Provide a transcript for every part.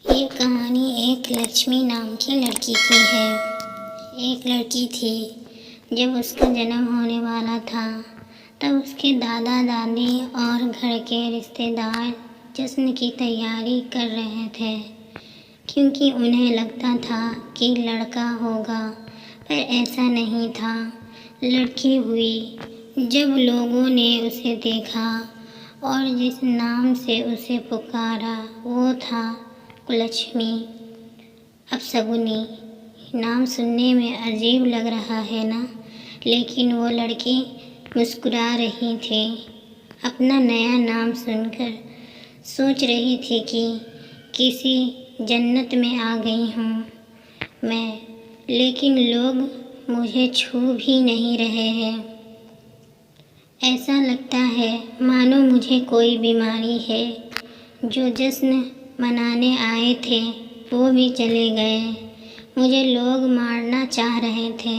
ये कहानी एक लक्ष्मी नाम की लड़की की है। एक लड़की थी। जब उसका जन्म होने वाला था तब उसके दादा दादी और घर के रिश्तेदार जश्न की तैयारी कर रहे थे, क्योंकि उन्हें लगता था कि लड़का होगा, पर ऐसा नहीं था। लड़की हुई। जब लोगों ने उसे देखा और जिस नाम से उसे पुकारा वो था कुलक्ष्मी। अपशगुनी नाम सुनने में अजीब लग रहा है ना, लेकिन वो लड़की मुस्कुरा रही थी। अपना नया नाम सुनकर सोच रही थी कि किसी जन्नत में आ गई हूँ मैं, लेकिन लोग मुझे छू भी नहीं रहे हैं। ऐसा लगता है मानो मुझे कोई बीमारी है। जो जश्न मनाने आए थे वो भी चले गए। मुझे लोग मारना चाह रहे थे।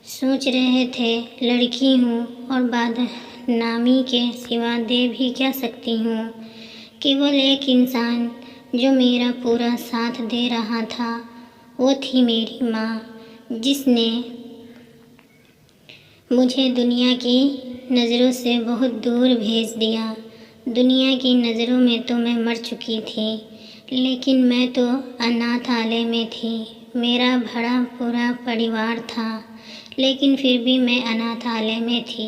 सोच रहे थे लड़की हूँ और बदनामी के सिवा दे भी क्या सकती हूँ। केवल एक इंसान जो मेरा पूरा साथ दे रहा था वो थी मेरी माँ, जिसने मुझे दुनिया की नज़रों से बहुत दूर भेज दिया। दुनिया की नज़रों में तो मैं मर चुकी थी, लेकिन मैं तो अनाथालय में थी। मेरा भरा पूरा परिवार था, लेकिन फिर भी मैं अनाथालय में थी।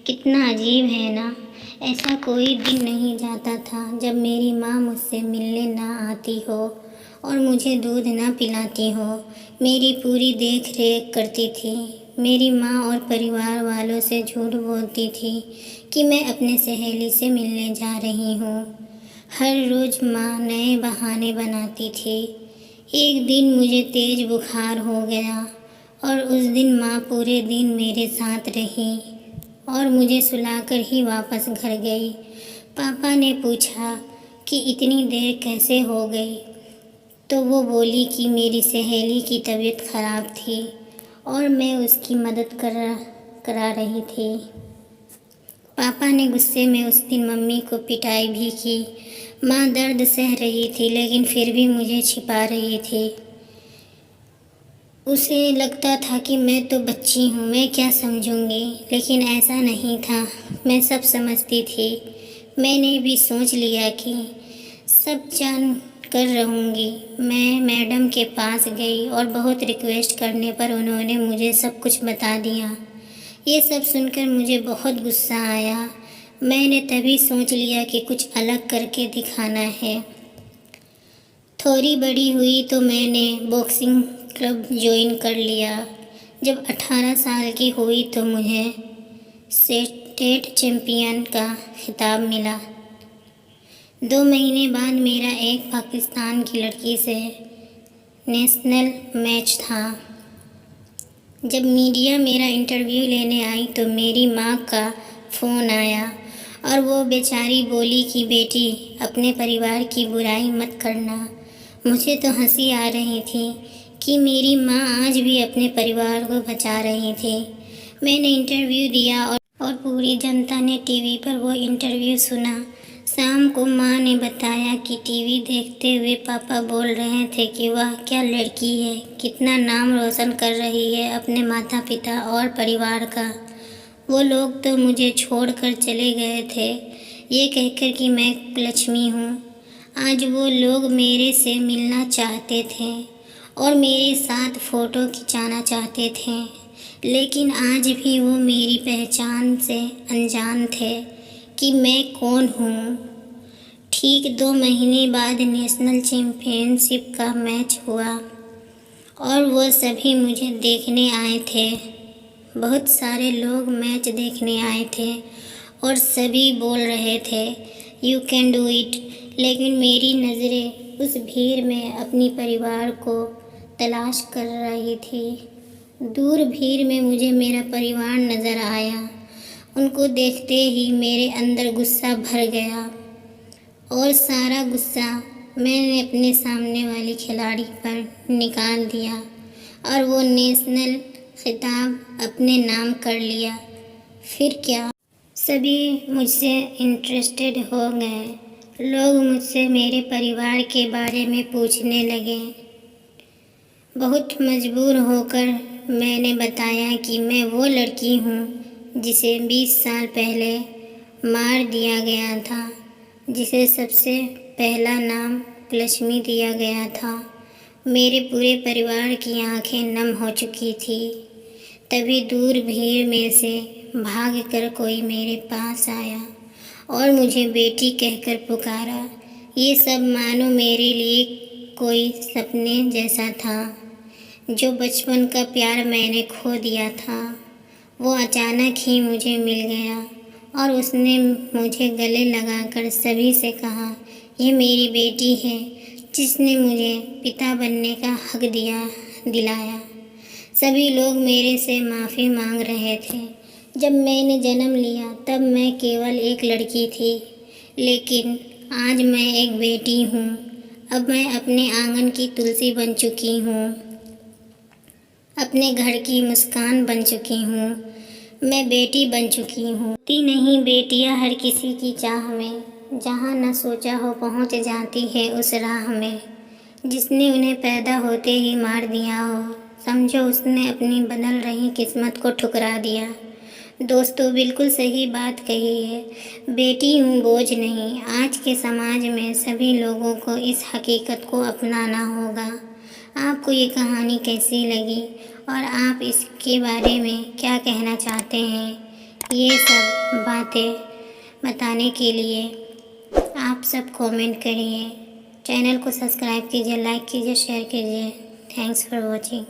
कितना अजीब है ना। ऐसा कोई दिन नहीं जाता था जब मेरी माँ मुझसे मिलने ना आती हो और मुझे दूध ना पिलाती हो। मेरी पूरी देख रेख करती थी। मेरी माँ और परिवार वालों से झूठ बोलती थी कि मैं अपने सहेली से मिलने जा रही हूँ। हर रोज़ माँ नए बहाने बनाती थी। एक दिन मुझे तेज़ बुखार हो गया और उस दिन माँ पूरे दिन मेरे साथ रही और मुझे सुलाकर ही वापस घर गई। पापा ने पूछा कि इतनी देर कैसे हो गई, तो वो बोली कि मेरी सहेली की तबीयत ख़राब थी और मैं उसकी मदद करा रही थी। पापा ने गुस्से में उस दिन मम्मी को पिटाई भी की। माँ दर्द सह रही थी, लेकिन फिर भी मुझे छिपा रही थी। उसे लगता था कि मैं तो बच्ची हूँ, मैं क्या समझूंगी, लेकिन ऐसा नहीं था। मैं सब समझती थी। मैंने भी सोच लिया कि सब जान कर रहूँगी। मैं मैडम के पास गई और बहुत रिक्वेस्ट करने पर उन्होंने मुझे सब कुछ बता दिया। ये सब सुनकर मुझे बहुत गुस्सा आया। मैंने तभी सोच लिया कि कुछ अलग करके दिखाना है। थोड़ी बड़ी हुई तो मैंने बॉक्सिंग क्लब ज्वाइन कर लिया। जब 18 साल की हुई तो मुझे स्टेट चैम्पियन का खिताब मिला। 2 महीने बाद मेरा एक पाकिस्तान की लड़की से नेशनल मैच था। जब मीडिया मेरा इंटरव्यू लेने आई तो मेरी माँ का फ़ोन आया और वो बेचारी बोली कि बेटी, अपने परिवार की बुराई मत करना। मुझे तो हंसी आ रही थी कि मेरी माँ आज भी अपने परिवार को बचा रही थी। मैंने इंटरव्यू दिया और पूरी जनता ने टीवी पर वो इंटरव्यू सुना। शाम को माँ ने बताया कि टीवी देखते हुए पापा बोल रहे थे कि वह क्या लड़की है, कितना नाम रोशन कर रही है अपने माता पिता और परिवार का। वो लोग तो मुझे छोड़कर चले गए थे ये कहकर कि मैं लक्ष्मी हूँ। आज वो लोग मेरे से मिलना चाहते थे और मेरे साथ फ़ोटो खिंचाना चाहते थे, लेकिन आज भी वो मेरी पहचान से अनजान थे कि मैं कौन हूँ। ठीक 2 महीने बाद नेशनल चैम्पियनशिप का मैच हुआ और वो सभी मुझे देखने आए थे। बहुत सारे लोग मैच देखने आए थे और सभी बोल रहे थे यू कैन डू इट, लेकिन मेरी नज़रें उस भीड़ में अपनी परिवार को तलाश कर रही थी। दूर भीड़ में मुझे मेरा परिवार नज़र आया। उनको देखते ही मेरे अंदर गुस्सा भर गया और सारा गुस्सा मैंने अपने सामने वाली खिलाड़ी पर निकाल दिया और वो नेशनल खिताब अपने नाम कर लिया। फिर क्या, सभी मुझसे इंटरेस्टेड हो गए। लोग मुझसे मेरे परिवार के बारे में पूछने लगे। बहुत मजबूर होकर मैंने बताया कि मैं वो लड़की हूँ जिसे 20 साल पहले मार दिया गया था, जिसे सबसे पहला नाम लक्ष्मी दिया गया था। मेरे पूरे परिवार की आंखें नम हो चुकी थी। तभी दूर भीड़ में से भागकर कोई मेरे पास आया और मुझे बेटी कहकर पुकारा। ये सब मानो मेरे लिए कोई सपने जैसा था। जो बचपन का प्यार मैंने खो दिया था, वो अचानक ही मुझे मिल गया और उसने मुझे गले लगाकर सभी से कहा, ये मेरी बेटी है जिसने मुझे पिता बनने का हक दिलाया। सभी लोग मेरे से माफ़ी मांग रहे थे। जब मैंने जन्म लिया तब मैं केवल एक लड़की थी, लेकिन आज मैं एक बेटी हूँ। अब मैं अपने आंगन की तुलसी बन चुकी हूँ, अपने घर की मुस्कान बन चुकी हूँ। मैं बेटी बन चुकी हूँ। ती नहीं बेटियाँ हर किसी की चाह में, जहाँ न सोचा हो पहुँच जाती है उस राह में। जिसने उन्हें पैदा होते ही मार दिया हो, समझो उसने अपनी बदल रही किस्मत को ठुकरा दिया। दोस्तों, बिल्कुल सही बात कही है। बेटी हूँ बोझ नहीं। आज के समाज में सभी लोगों को इस हकीकत को अपनाना होगा। आपको ये कहानी कैसी लगी और आप इसके बारे में क्या कहना चाहते हैं? ये सब बातें बताने के लिए आप सब कमेंट करिए। चैनल को सब्सक्राइब कीजिए, लाइक कीजिए, शेयर कीजिए। Thanks for watching.